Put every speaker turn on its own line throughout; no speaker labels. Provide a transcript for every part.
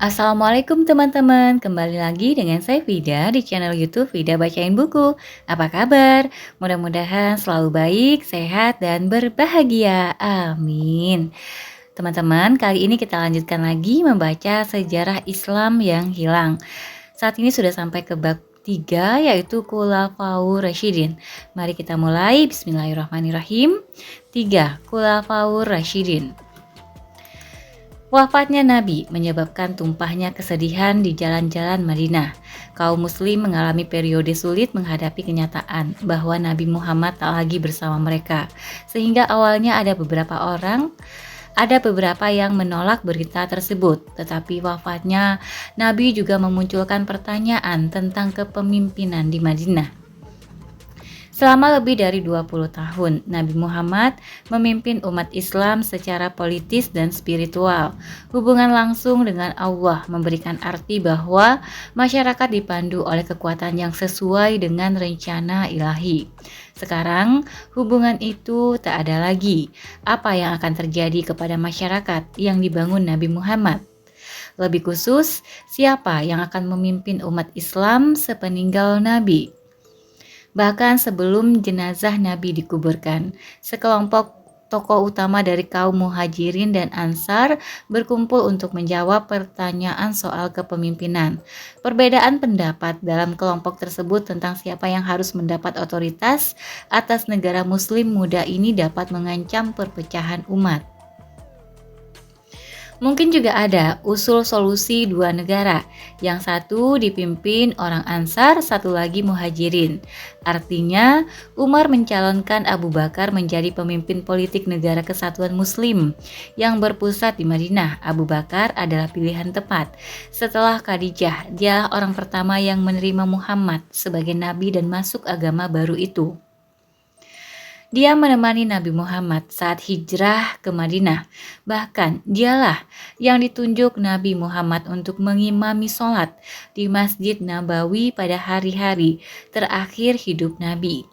Assalamualaikum teman-teman, kembali lagi dengan saya Vida di channel YouTube Vida Bacain Buku. Apa kabar? Mudah-mudahan selalu baik, sehat, dan berbahagia. Amin. Teman-teman, kali ini kita lanjutkan lagi membaca sejarah Islam yang hilang. Saat ini sudah sampai ke bab 3 yaitu Khulafaur Rasyidin. Mari kita mulai. Bismillahirrahmanirrahim. 3. Khulafaur Rasyidin. Wafatnya Nabi menyebabkan tumpahnya kesedihan di jalan-jalan Madinah. Kaum muslim mengalami periode sulit menghadapi kenyataan bahwa Nabi Muhammad tak lagi bersama mereka. Sehingga awalnya ada beberapa yang menolak berita tersebut. Tetapi wafatnya Nabi juga memunculkan pertanyaan tentang kepemimpinan di Madinah. Selama lebih dari 20 tahun, Nabi Muhammad memimpin umat Islam secara politis dan spiritual. Hubungan langsung dengan Allah memberikan arti bahwa masyarakat dipandu oleh kekuatan yang sesuai dengan rencana ilahi. Sekarang, hubungan itu tak ada lagi. Apa yang akan terjadi kepada masyarakat yang dibangun Nabi Muhammad? Lebih khusus, siapa yang akan memimpin umat Islam sepeninggal Nabi? Bahkan sebelum jenazah Nabi dikuburkan, sekelompok tokoh utama dari kaum Muhajirin dan Ansar berkumpul untuk menjawab pertanyaan soal kepemimpinan. Perbedaan pendapat dalam kelompok tersebut tentang siapa yang harus mendapat otoritas atas negara Muslim muda ini dapat mengancam perpecahan umat. Mungkin juga ada usul solusi dua negara, yang satu dipimpin orang Ansar, satu lagi Muhajirin. Artinya, Umar mencalonkan Abu Bakar menjadi pemimpin politik negara kesatuan Muslim yang berpusat di Madinah. Abu Bakar adalah pilihan tepat. Setelah Khadijah, dia orang pertama yang menerima Muhammad sebagai nabi dan masuk agama baru itu. Dia menemani Nabi Muhammad saat hijrah ke Madinah. Bahkan dialah yang ditunjuk Nabi Muhammad untuk mengimami sholat di Masjid Nabawi pada hari-hari terakhir hidup Nabi.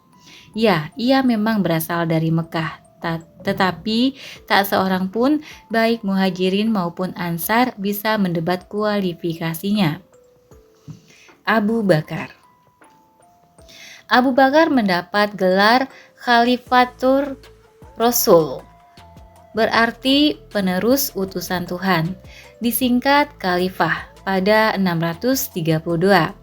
Ya, ia memang berasal dari Mekah, tetapi tak seorang pun baik Muhajirin maupun Ansar bisa mendebat kualifikasinya. Abu Bakar mendapat gelar Khalifatur Rasul, berarti penerus utusan Tuhan, disingkat Khalifah pada 632.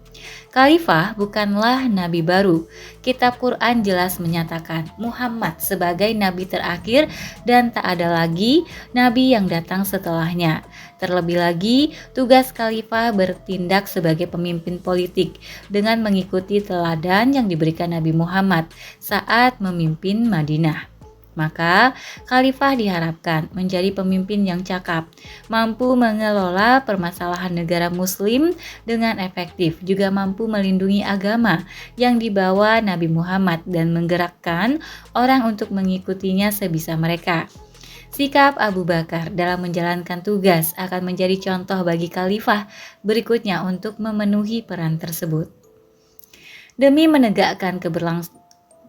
Khalifah bukanlah nabi baru. Kitab Quran jelas menyatakan Muhammad sebagai nabi terakhir dan tak ada lagi nabi yang datang setelahnya. Terlebih lagi, tugas khalifah bertindak sebagai pemimpin politik dengan mengikuti teladan yang diberikan Nabi Muhammad saat memimpin Madinah. Maka, khalifah diharapkan menjadi pemimpin yang cakap, mampu mengelola permasalahan negara muslim dengan efektif, juga mampu melindungi agama yang dibawa Nabi Muhammad dan menggerakkan orang untuk mengikutinya sebisa mereka. Sikap Abu Bakar dalam menjalankan tugas akan menjadi contoh bagi khalifah berikutnya untuk memenuhi peran tersebut. Demi menegakkan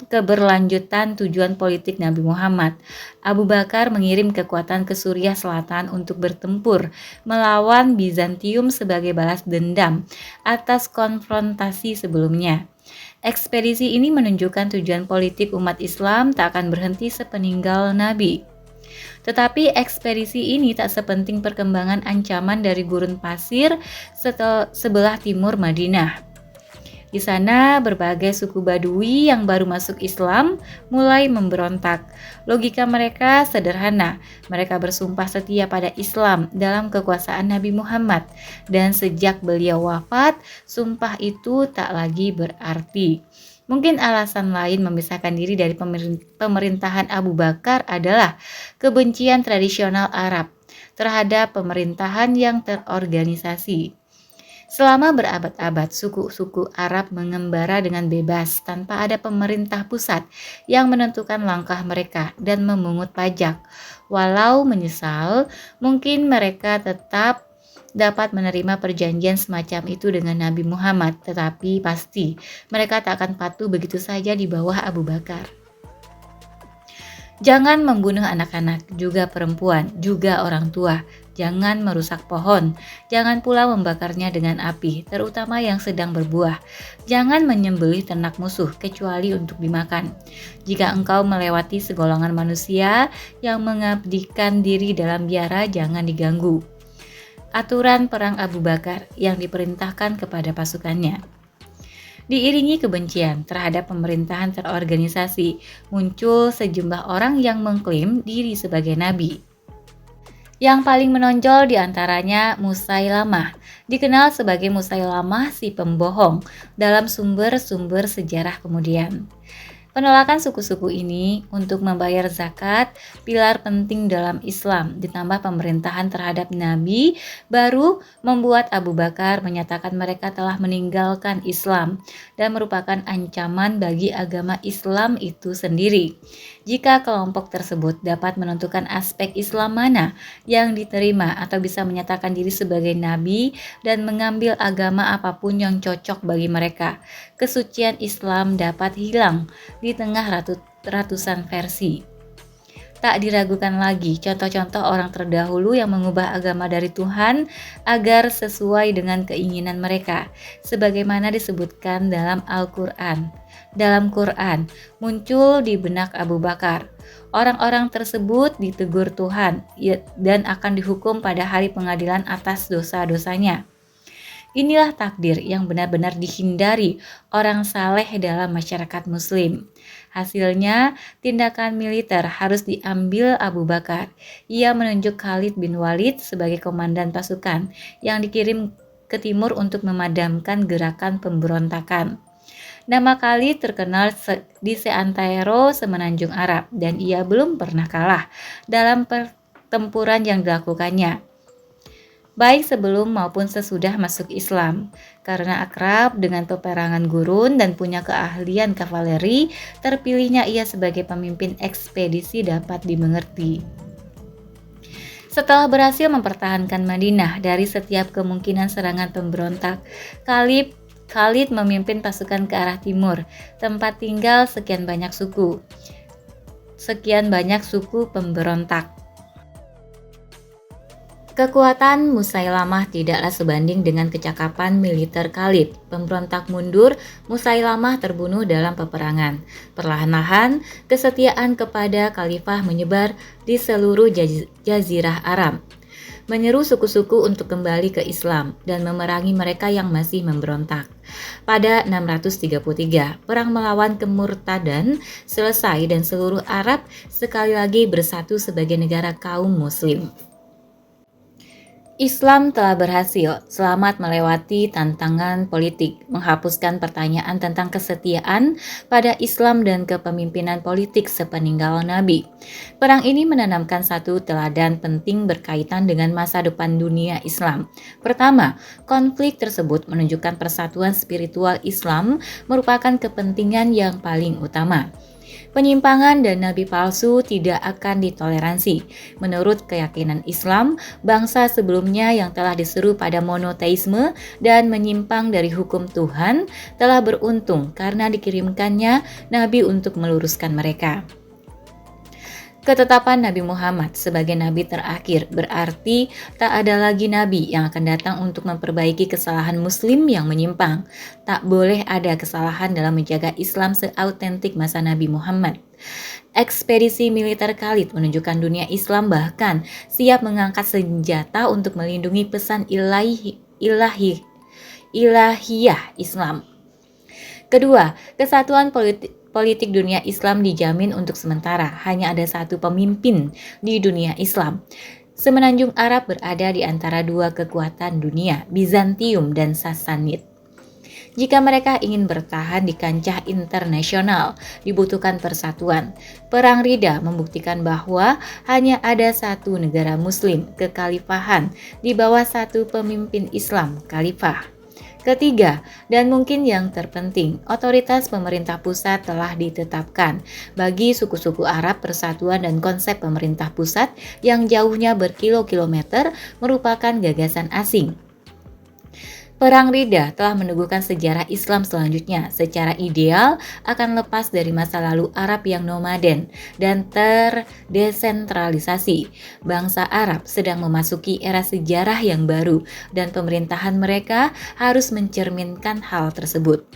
keberlanjutan tujuan politik Nabi Muhammad, Abu Bakar mengirim kekuatan ke Suriah Selatan untuk bertempur melawan Bizantium sebagai balas dendam atas konfrontasi sebelumnya. Ekspedisi ini menunjukkan tujuan politik umat Islam tak akan berhenti sepeninggal Nabi. Tetapi ekspedisi ini tak sepenting perkembangan ancaman dari gurun pasir sebelah timur Madinah. Di sana berbagai suku Badui yang baru masuk Islam mulai memberontak. Logika mereka sederhana. Mereka bersumpah setia pada Islam dalam kekuasaan Nabi Muhammad. Dan sejak beliau wafat, sumpah itu tak lagi berarti. Mungkin alasan lain memisahkan diri dari pemerintahan Abu Bakar adalah kebencian tradisional Arab terhadap pemerintahan yang terorganisasi. Selama berabad-abad, suku-suku Arab mengembara dengan bebas tanpa ada pemerintah pusat yang menentukan langkah mereka dan memungut pajak. Walau menyesal, mungkin mereka tetap dapat menerima perjanjian semacam itu dengan Nabi Muhammad, tetapi pasti mereka tak akan patuh begitu saja di bawah Abu Bakar. Jangan membunuh anak-anak, juga perempuan, juga orang tua. Jangan merusak pohon, jangan pula membakarnya dengan api, terutama yang sedang berbuah. Jangan menyembelih ternak musuh, kecuali untuk dimakan. Jika engkau melewati segolongan manusia yang mengabdikan diri dalam biara, jangan diganggu. Aturan perang Abu Bakar yang diperintahkan kepada pasukannya. Diiringi kebencian terhadap pemerintahan terorganisasi, muncul sejumlah orang yang mengklaim diri sebagai nabi. Yang paling menonjol diantaranya Musailamah, dikenal sebagai Musailamah si pembohong dalam sumber-sumber sejarah kemudian. Penolakan suku-suku ini untuk membayar zakat, pilar penting dalam Islam, ditambah pemerintahan terhadap Nabi, baru membuat Abu Bakar menyatakan mereka telah meninggalkan Islam dan merupakan ancaman bagi agama Islam itu sendiri. Jika kelompok tersebut dapat menentukan aspek Islam mana yang diterima atau bisa menyatakan diri sebagai Nabi dan mengambil agama apapun yang cocok bagi mereka, kesucian Islam dapat hilang di tengah ratusan versi. Tak diragukan lagi contoh-contoh orang terdahulu yang mengubah agama dari Tuhan agar sesuai dengan keinginan mereka, sebagaimana disebutkan dalam Al-Quran. Dalam Quran, muncul di benak Abu Bakar. Orang-orang tersebut ditegur Tuhan dan akan dihukum pada hari pengadilan atas dosa-dosanya. Inilah takdir yang benar-benar dihindari orang saleh dalam masyarakat muslim. Hasilnya, tindakan militer harus diambil Abu Bakar. Ia menunjuk Khalid bin Walid sebagai komandan pasukan yang dikirim ke timur untuk memadamkan gerakan pemberontakan. Nama Khalid terkenal di seantero semenanjung Arab dan ia belum pernah kalah dalam pertempuran yang dilakukannya, baik sebelum maupun sesudah masuk Islam. Karena akrab dengan peperangan gurun dan punya keahlian kavaleri, terpilihnya ia sebagai pemimpin ekspedisi dapat dimengerti. Setelah berhasil mempertahankan Madinah dari setiap kemungkinan serangan pemberontak, Khalid memimpin pasukan ke arah timur, tempat tinggal sekian banyak suku pemberontak. Kekuatan Musailamah tidaklah sebanding dengan kecakapan militer Khalid. Pemberontak mundur, Musailamah terbunuh dalam peperangan. Perlahan-lahan, kesetiaan kepada khalifah menyebar di seluruh jazirah Arab, menyeru suku-suku untuk kembali ke Islam dan memerangi mereka yang masih memberontak. Pada 633, perang melawan kemurtadan selesai dan seluruh Arab sekali lagi bersatu sebagai negara kaum muslim. Islam telah berhasil selamat melewati tantangan politik, menghapuskan pertanyaan tentang kesetiaan pada Islam dan kepemimpinan politik sepeninggal Nabi. Perang ini menanamkan satu teladan penting berkaitan dengan masa depan dunia Islam. Pertama, konflik tersebut menunjukkan persatuan spiritual Islam merupakan kepentingan yang paling utama. Penyimpangan dan nabi palsu tidak akan ditoleransi. Menurut keyakinan Islam, bangsa sebelumnya yang telah diseru pada monoteisme dan menyimpang dari hukum Tuhan telah beruntung karena dikirimkannya nabi untuk meluruskan mereka. Ketetapan Nabi Muhammad sebagai nabi terakhir berarti tak ada lagi nabi yang akan datang untuk memperbaiki kesalahan muslim yang menyimpang. Tak boleh ada kesalahan dalam menjaga Islam seautentik masa Nabi Muhammad. Ekspedisi militer Khalid menunjukkan dunia Islam bahkan siap mengangkat senjata untuk melindungi pesan ilahiyah Islam. Kedua, kesatuan politik dunia Islam dijamin untuk sementara. Hanya ada satu pemimpin di dunia Islam. Semenanjung Arab berada di antara dua kekuatan dunia, Bizantium dan Sassanid. Jika mereka ingin bertahan di kancah internasional, dibutuhkan persatuan. Perang Ridha membuktikan bahwa hanya ada satu negara muslim, kekhalifahan, di bawah satu pemimpin Islam, khalifah. Ketiga, dan mungkin yang terpenting, otoritas pemerintah pusat telah ditetapkan. Bagi suku-suku Arab, persatuan dan konsep pemerintah pusat yang jauhnya berkilo-kilometer merupakan gagasan asing. Perang Ridha telah meneguhkan sejarah Islam selanjutnya. Secara ideal akan lepas dari masa lalu Arab yang nomaden dan terdesentralisasi. Bangsa Arab sedang memasuki era sejarah yang baru dan pemerintahan mereka harus mencerminkan hal tersebut.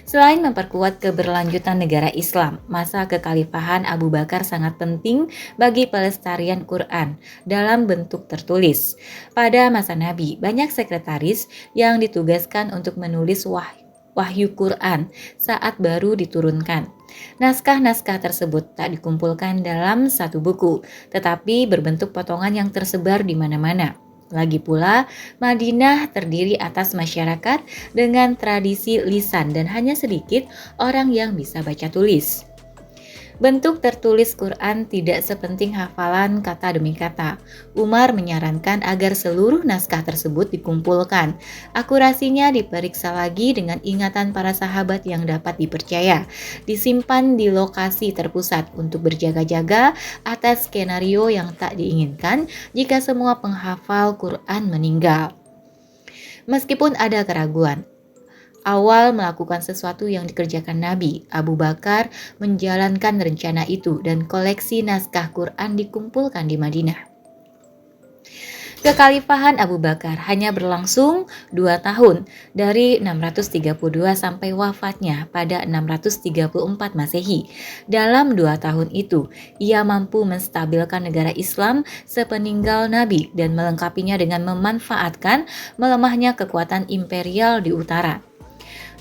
Selain memperkuat keberlanjutan negara Islam, masa kekhalifahan Abu Bakar sangat penting bagi pelestarian Quran dalam bentuk tertulis. Pada masa Nabi, banyak sekretaris yang ditugaskan untuk menulis wahyu Quran saat baru diturunkan. Naskah-naskah tersebut tak dikumpulkan dalam satu buku, tetapi berbentuk potongan yang tersebar di mana-mana. Lagi pula, Madinah terdiri atas masyarakat dengan tradisi lisan dan hanya sedikit orang yang bisa baca tulis. Bentuk tertulis Quran tidak sepenting hafalan kata demi kata. Umar menyarankan agar seluruh naskah tersebut dikumpulkan. Akurasinya diperiksa lagi dengan ingatan para sahabat yang dapat dipercaya. Disimpan di lokasi terpusat untuk berjaga-jaga atas skenario yang tak diinginkan jika semua penghafal Quran meninggal. Meskipun ada keraguan, awal melakukan sesuatu yang dikerjakan Nabi, Abu Bakar menjalankan rencana itu dan koleksi naskah Quran dikumpulkan di Madinah. Kekhalifahan Abu Bakar hanya berlangsung 2 tahun, dari 632 sampai wafatnya pada 634 Masehi. Dalam 2 tahun itu, ia mampu menstabilkan negara Islam sepeninggal Nabi dan melengkapinya dengan memanfaatkan melemahnya kekuatan imperial di utara.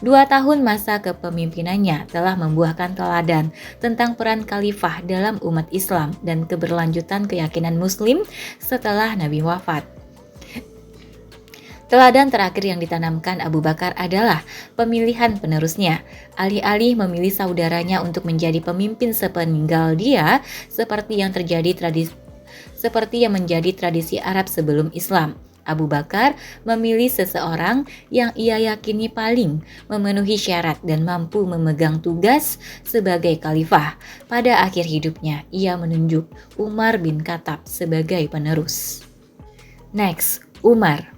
2 tahun masa kepemimpinannya telah membuahkan teladan tentang peran khalifah dalam umat Islam dan keberlanjutan keyakinan Muslim setelah Nabi wafat. Teladan terakhir yang ditanamkan Abu Bakar adalah pemilihan penerusnya. Alih-alih memilih saudaranya untuk menjadi pemimpin sepeninggal dia, seperti yang menjadi tradisi Arab sebelum Islam. Abu Bakar memilih seseorang yang ia yakini paling memenuhi syarat dan mampu memegang tugas sebagai khalifah. Pada akhir hidupnya, ia menunjuk Umar bin Khattab sebagai penerus. Next, Umar.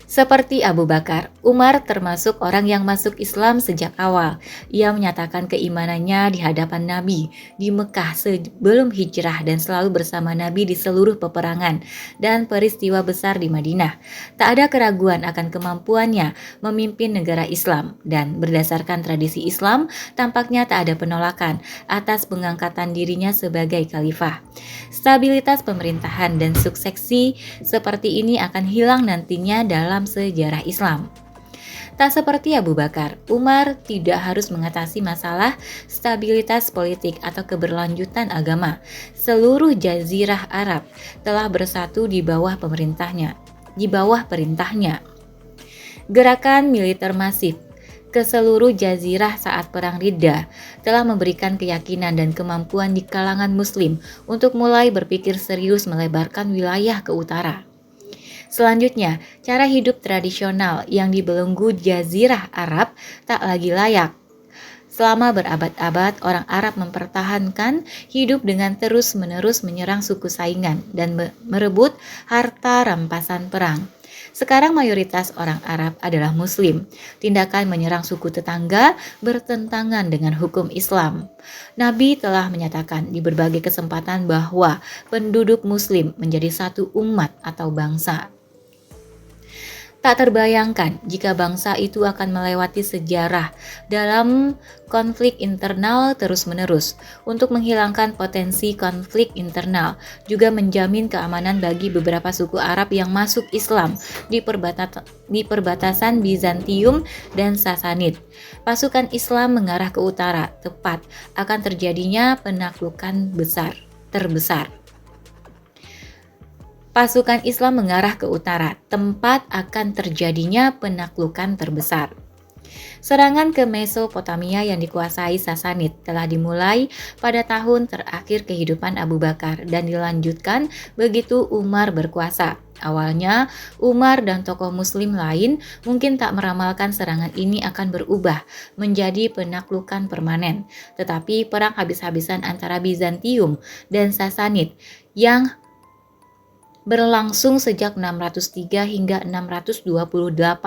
Seperti Abu Bakar, Umar termasuk orang yang masuk Islam sejak awal. Ia menyatakan keimanannya di hadapan Nabi di Mekah sebelum hijrah dan selalu bersama Nabi di seluruh peperangan dan peristiwa besar di Madinah. Tak ada keraguan akan kemampuannya memimpin negara Islam dan berdasarkan tradisi Islam, tampaknya tak ada penolakan atas pengangkatan dirinya sebagai khalifah. Stabilitas pemerintahan dan suksesi seperti ini akan hilang nantinya dalam sejarah Islam. Tak seperti Abu Bakar, Umar tidak harus mengatasi masalah stabilitas politik atau keberlanjutan agama. Seluruh jazirah Arab telah bersatu di bawah perintahnya. Gerakan militer masif ke seluruh jazirah saat Perang Ridha telah memberikan keyakinan dan kemampuan di kalangan Muslim untuk mulai berpikir serius melebarkan wilayah ke utara. Selanjutnya, cara hidup tradisional yang dibelenggu jazirah Arab tak lagi layak. Selama berabad-abad, orang Arab mempertahankan hidup dengan terus-menerus menyerang suku saingan dan merebut harta rampasan perang. Sekarang mayoritas orang Arab adalah Muslim. Tindakan menyerang suku tetangga bertentangan dengan hukum Islam. Nabi telah menyatakan di berbagai kesempatan bahwa penduduk Muslim menjadi satu umat atau bangsa. Tak terbayangkan jika bangsa itu akan melewati sejarah dalam konflik internal terus-menerus. Untuk menghilangkan potensi konflik internal, juga menjamin keamanan bagi beberapa suku Arab yang masuk Islam di perbatasan Bizantium dan Sasanid. Pasukan Islam mengarah ke utara, tepat akan terjadinya penaklukan terbesar. Pasukan Islam mengarah ke utara, tempat akan terjadinya penaklukan terbesar. Serangan ke Mesopotamia yang dikuasai Sasanid telah dimulai pada tahun terakhir kehidupan Abu Bakar dan dilanjutkan begitu Umar berkuasa. Awalnya, Umar dan tokoh Muslim lain mungkin tak meramalkan serangan ini akan berubah menjadi penaklukan permanen. Tetapi perang habis-habisan antara Bizantium dan Sasanid yang berlangsung sejak 603 hingga 628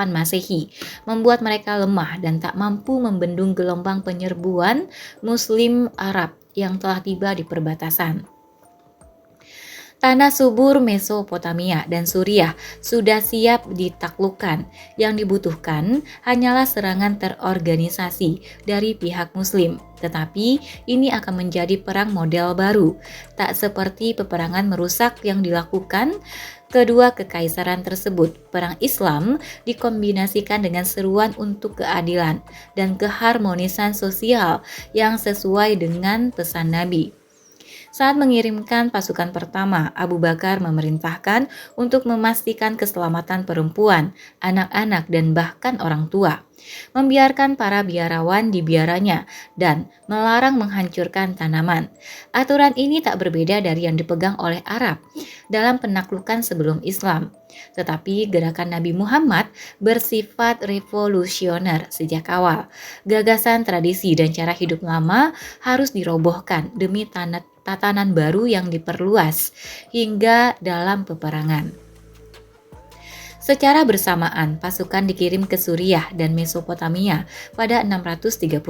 Masehi, membuat mereka lemah dan tak mampu membendung gelombang penyerbuan Muslim Arab yang telah tiba di perbatasan. Tanah subur Mesopotamia dan Suriah sudah siap ditaklukkan. Yang dibutuhkan hanyalah serangan terorganisasi dari pihak Muslim. Tetapi ini akan menjadi perang model baru, tak seperti peperangan merusak yang dilakukan kedua kekaisaran tersebut. Perang Islam dikombinasikan dengan seruan untuk keadilan dan keharmonisan sosial yang sesuai dengan pesan Nabi. Saat mengirimkan pasukan pertama, Abu Bakar memerintahkan untuk memastikan keselamatan perempuan, anak-anak, dan bahkan orang tua, membiarkan para biarawan di biaranya, dan melarang menghancurkan tanaman. Aturan ini tak berbeda dari yang dipegang oleh Arab dalam penaklukan sebelum Islam. Tetapi gerakan Nabi Muhammad bersifat revolusioner sejak awal. Gagasan, tradisi, dan cara hidup lama harus dirobohkan demi tatanan baru yang diperluas hingga dalam peperangan. Secara bersamaan, pasukan dikirim ke Suriah dan Mesopotamia pada 633.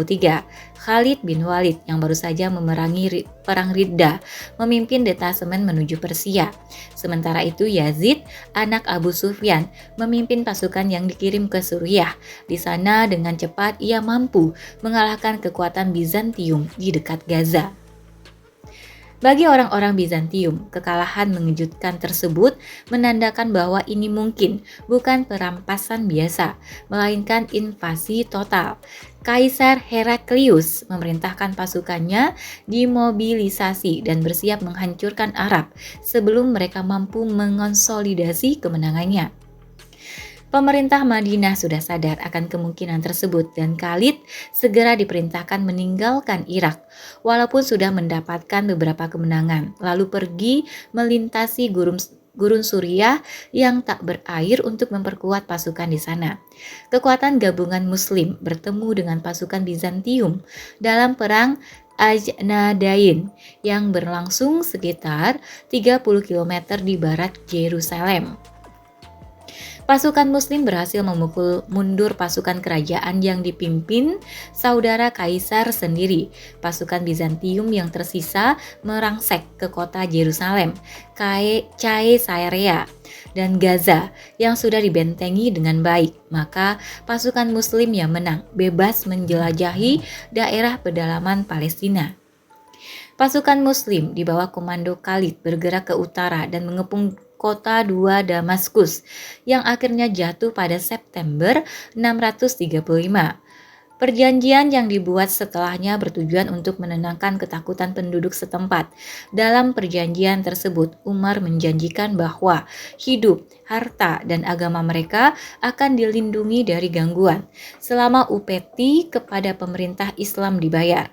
Khalid bin Walid yang baru saja memerangi Perang Riddah memimpin detasemen menuju Persia. Sementara itu Yazid, anak Abu Sufyan, memimpin pasukan yang dikirim ke Suriah. Di sana dengan cepat ia mampu mengalahkan kekuatan Bizantium di dekat Gaza. Bagi orang-orang Bizantium, kekalahan mengejutkan tersebut menandakan bahwa ini mungkin bukan perampasan biasa, melainkan invasi total. Kaisar Heraklius memerintahkan pasukannya dimobilisasi dan bersiap menghancurkan Arab sebelum mereka mampu mengonsolidasi kemenangannya. Pemerintah Madinah sudah sadar akan kemungkinan tersebut dan Khalid segera diperintahkan meninggalkan Irak walaupun sudah mendapatkan beberapa kemenangan, lalu pergi melintasi gurun Suriah yang tak berair untuk memperkuat pasukan di sana. Kekuatan gabungan Muslim bertemu dengan pasukan Bizantium dalam perang Ajnadain yang berlangsung sekitar 30 km di barat Yerusalem. Pasukan Muslim berhasil memukul mundur pasukan kerajaan yang dipimpin saudara kaisar sendiri. Pasukan Bizantium yang tersisa merangsek ke kota Yerusalem, Caesarea, dan Gaza yang sudah dibentengi dengan baik. Maka pasukan Muslim yang menang bebas menjelajahi daerah pedalaman Palestina. Pasukan Muslim di bawah komando Khalid bergerak ke utara dan mengepung kota dua Damaskus yang akhirnya jatuh pada September 635. Perjanjian yang dibuat setelahnya bertujuan untuk menenangkan ketakutan penduduk setempat. Dalam perjanjian tersebut, Umar menjanjikan bahwa hidup, harta, dan agama mereka akan dilindungi dari gangguan selama upeti kepada pemerintah Islam dibayar.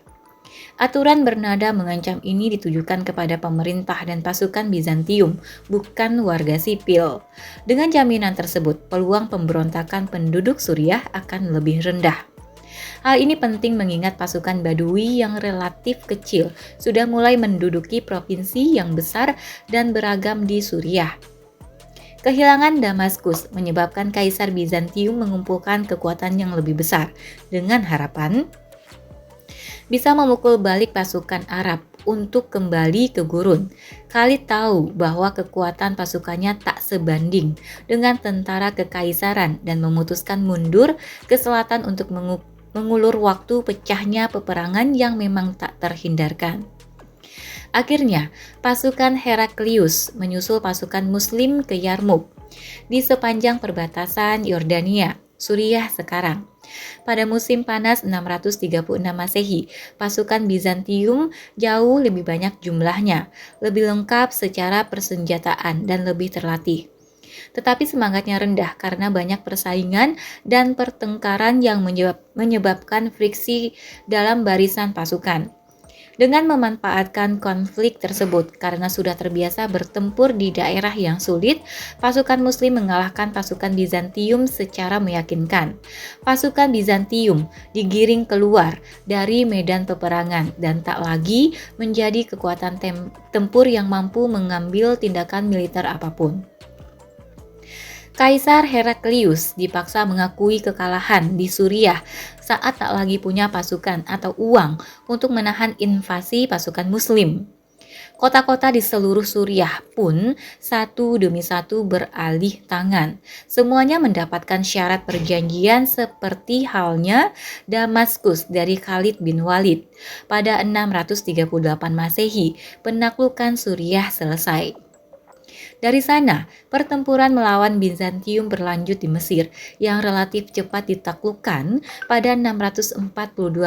Aturan bernada mengancam ini ditujukan kepada pemerintah dan pasukan Bizantium, bukan warga sipil. Dengan jaminan tersebut, peluang pemberontakan penduduk Suriah akan lebih rendah. Hal ini penting mengingat pasukan Badui yang relatif kecil sudah mulai menduduki provinsi yang besar dan beragam di Suriah. Kehilangan Damaskus menyebabkan Kaisar Bizantium mengumpulkan kekuatan yang lebih besar dengan harapan bisa memukul balik pasukan Arab untuk kembali ke gurun. Khalid tahu bahwa kekuatan pasukannya tak sebanding dengan tentara kekaisaran dan memutuskan mundur ke selatan untuk mengulur waktu pecahnya peperangan yang memang tak terhindarkan. Akhirnya, pasukan Heraklius menyusul pasukan Muslim ke Yarmuk di sepanjang perbatasan Yordania, Suriah sekarang. Pada musim panas 636 Masehi, pasukan Bizantium jauh lebih banyak jumlahnya, lebih lengkap secara persenjataan dan lebih terlatih. Tetapi semangatnya rendah karena banyak persaingan dan pertengkaran yang menyebabkan friksi dalam barisan pasukan. Dengan memanfaatkan konflik tersebut, karena sudah terbiasa bertempur di daerah yang sulit, pasukan Muslim mengalahkan pasukan Bizantium secara meyakinkan. Pasukan Bizantium digiring keluar dari medan peperangan dan tak lagi menjadi kekuatan tempur yang mampu mengambil tindakan militer apapun. Kaisar Heraklius dipaksa mengakui kekalahan di Suriah saat tak lagi punya pasukan atau uang untuk menahan invasi pasukan Muslim. Kota-kota di seluruh Suriah pun satu demi satu beralih tangan. Semuanya mendapatkan syarat perjanjian seperti halnya Damaskus dari Khalid bin Walid. Pada 638 Masehi, penaklukan Suriah selesai. Dari sana, pertempuran melawan Bizantium berlanjut di Mesir yang relatif cepat ditaklukkan pada 642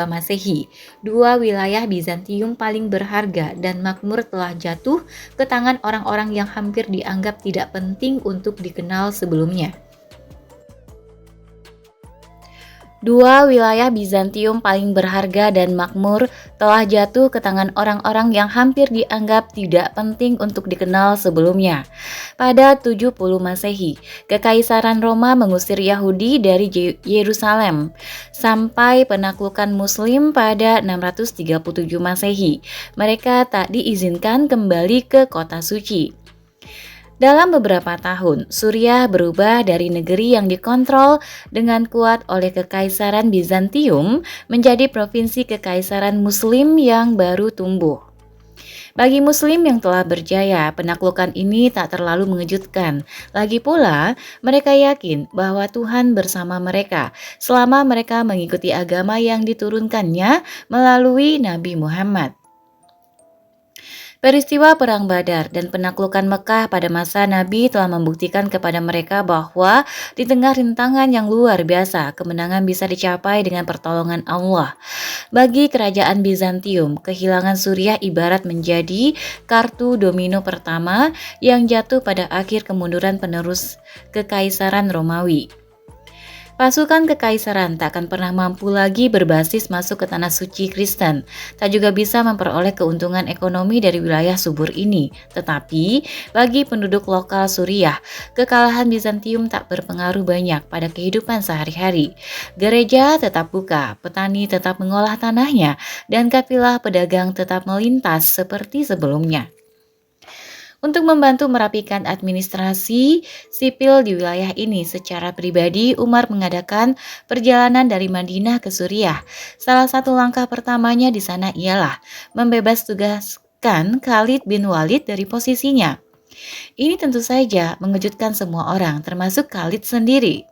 Masehi. Dua wilayah Bizantium paling berharga dan makmur telah jatuh ke tangan orang-orang yang hampir dianggap tidak penting untuk dikenal sebelumnya. Dua wilayah Bizantium paling berharga dan makmur telah jatuh ke tangan orang-orang yang hampir dianggap tidak penting untuk dikenal sebelumnya. Pada 70 Masehi, Kekaisaran Roma mengusir Yahudi dari Yerusalem sampai penaklukan Muslim pada 637 Masehi. Mereka tak diizinkan kembali ke kota suci. Dalam beberapa tahun, Suriah berubah dari negeri yang dikontrol dengan kuat oleh Kekaisaran Bizantium menjadi provinsi Kekaisaran Muslim yang baru tumbuh. Bagi Muslim yang telah berjaya, penaklukan ini tak terlalu mengejutkan. Lagi pula, mereka yakin bahwa Tuhan bersama mereka selama mereka mengikuti agama yang diturunkannya melalui Nabi Muhammad. Peristiwa Perang Badar dan penaklukan Mekah pada masa Nabi telah membuktikan kepada mereka bahwa di tengah rintangan yang luar biasa, kemenangan bisa dicapai dengan pertolongan Allah. Bagi kerajaan Bizantium, kehilangan Suriah ibarat menjadi kartu domino pertama yang jatuh pada akhir kemunduran penerus Kekaisaran Romawi. Pasukan kekaisaran tak akan pernah mampu lagi berbasis masuk ke tanah suci Kristen, tak juga bisa memperoleh keuntungan ekonomi dari wilayah subur ini. Tetapi, bagi penduduk lokal Suriah, kekalahan Bizantium tak berpengaruh banyak pada kehidupan sehari-hari. Gereja tetap buka, petani tetap mengolah tanahnya, dan kafilah pedagang tetap melintas seperti sebelumnya. Untuk membantu merapikan administrasi sipil di wilayah ini secara pribadi, Umar mengadakan perjalanan dari Madinah ke Suriah. Salah satu langkah pertamanya di sana ialah membebas tugaskan Khalid bin Walid dari posisinya. Ini tentu saja mengejutkan semua orang, termasuk Khalid sendiri.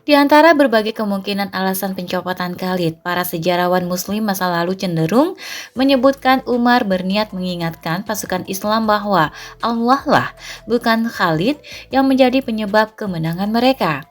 Di antara berbagai kemungkinan alasan pencopotan Khalid, para sejarawan Muslim masa lalu cenderung menyebutkan Umar berniat mengingatkan pasukan Islam bahwa Allah lah, bukan Khalid, yang menjadi penyebab kemenangan mereka.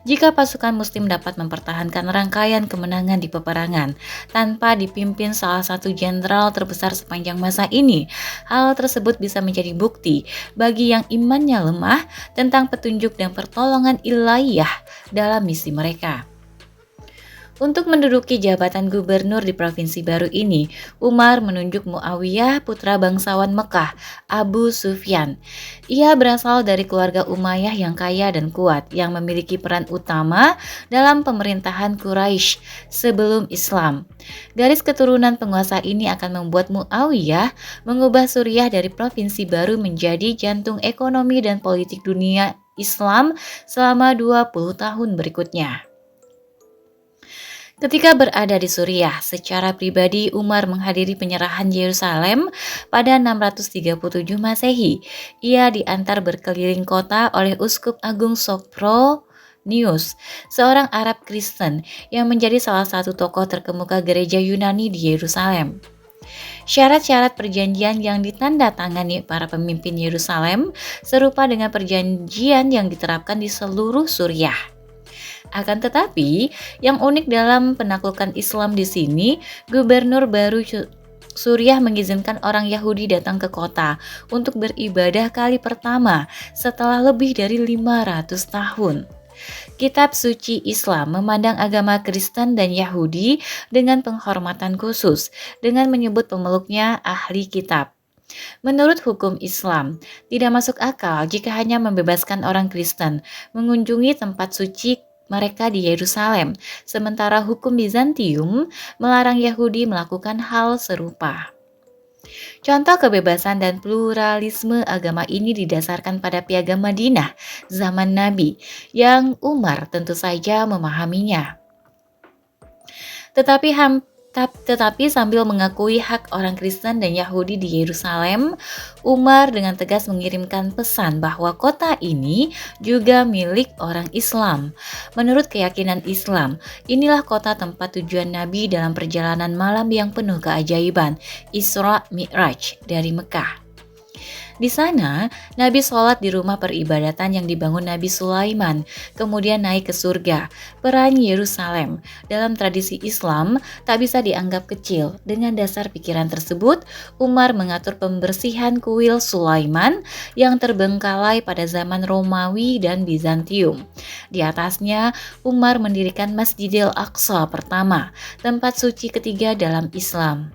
Jika pasukan Muslim dapat mempertahankan rangkaian kemenangan di peperangan tanpa dipimpin salah satu jenderal terbesar sepanjang masa ini, hal tersebut bisa menjadi bukti bagi yang imannya lemah tentang petunjuk dan pertolongan ilahiyah dalam misi mereka. Untuk menduduki jabatan gubernur di provinsi baru ini, Umar menunjuk Muawiyah, putra bangsawan Mekah, Abu Sufyan. Ia berasal dari keluarga Umayyah yang kaya dan kuat, yang memiliki peran utama dalam pemerintahan Quraisy sebelum Islam. Garis keturunan penguasa ini akan membuat Muawiyah mengubah Suriah dari provinsi baru menjadi jantung ekonomi dan politik dunia Islam selama 20 tahun berikutnya. Ketika berada di Suriah, secara pribadi Umar menghadiri penyerahan Yerusalem pada 637 Masehi. Ia diantar berkeliling kota oleh Uskup Agung Sophronius, seorang Arab Kristen yang menjadi salah satu tokoh terkemuka gereja Yunani di Yerusalem. Syarat-syarat perjanjian yang ditandatangani para pemimpin Yerusalem serupa dengan perjanjian yang diterapkan di seluruh Suriah. Akan tetapi, yang unik dalam penaklukan Islam di sini, gubernur baru Suriah mengizinkan orang Yahudi datang ke kota untuk beribadah kali pertama setelah lebih dari 500 tahun. Kitab suci Islam memandang agama Kristen dan Yahudi dengan penghormatan khusus, dengan menyebut pemeluknya ahli kitab. Menurut hukum Islam, tidak masuk akal jika hanya membebaskan orang Kristen mengunjungi tempat suci mereka di Yerusalem, sementara hukum Bizantium melarang Yahudi melakukan hal serupa. Contoh kebebasan dan pluralisme agama ini didasarkan pada Piagam Madinah zaman Nabi, yang Umar tentu saja memahaminya. Tetapi sambil mengakui hak orang Kristen dan Yahudi di Yerusalem, Umar dengan tegas mengirimkan pesan bahwa kota ini juga milik orang Islam. Menurut keyakinan Islam, inilah kota tempat tujuan Nabi dalam perjalanan malam yang penuh keajaiban, Isra Mi'raj dari Mekah. Di sana, Nabi sholat di rumah peribadatan yang dibangun Nabi Sulaiman, kemudian naik ke surga, peran Yerusalem. Dalam tradisi Islam, tak bisa dianggap kecil. Dengan dasar pikiran tersebut, Umar mengatur pembersihan kuil Sulaiman yang terbengkalai pada zaman Romawi dan Bizantium. Di atasnya, Umar mendirikan Masjidil Aqsa pertama, tempat suci ketiga dalam Islam.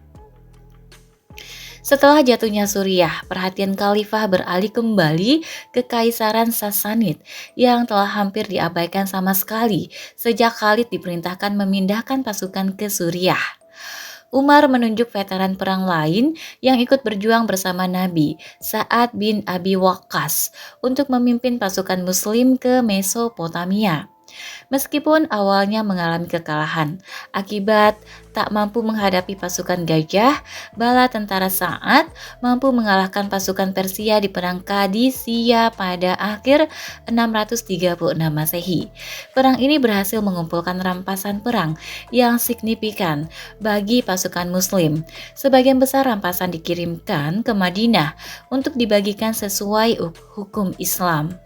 Setelah jatuhnya Suriah, perhatian khalifah beralih kembali ke Kaisaran Sasanid yang telah hampir diabaikan sama sekali sejak Khalid diperintahkan memindahkan pasukan ke Suriah. Umar menunjuk veteran perang lain yang ikut berjuang bersama Nabi, Sa'ad bin Abi Waqqas, untuk memimpin pasukan Muslim ke Mesopotamia. Meskipun awalnya mengalami kekalahan, akibat tak mampu menghadapi pasukan gajah, bala tentara Sa'ad mampu mengalahkan pasukan Persia di perang Qadisiyah pada akhir 636 Masehi. Perang ini berhasil mengumpulkan rampasan perang yang signifikan bagi pasukan Muslim. Sebagian besar rampasan dikirimkan ke Madinah untuk dibagikan sesuai hukum Islam.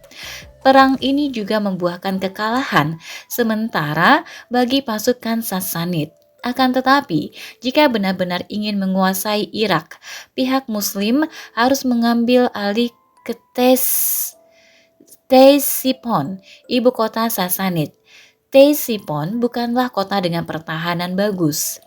Perang ini juga membuahkan kekalahan sementara bagi pasukan Sasanid. Akan tetapi, jika benar-benar ingin menguasai Irak, pihak Muslim harus mengambil alih ke Ctesifon, ibu kota Sasanid. Ctesifon bukanlah kota dengan pertahanan bagus.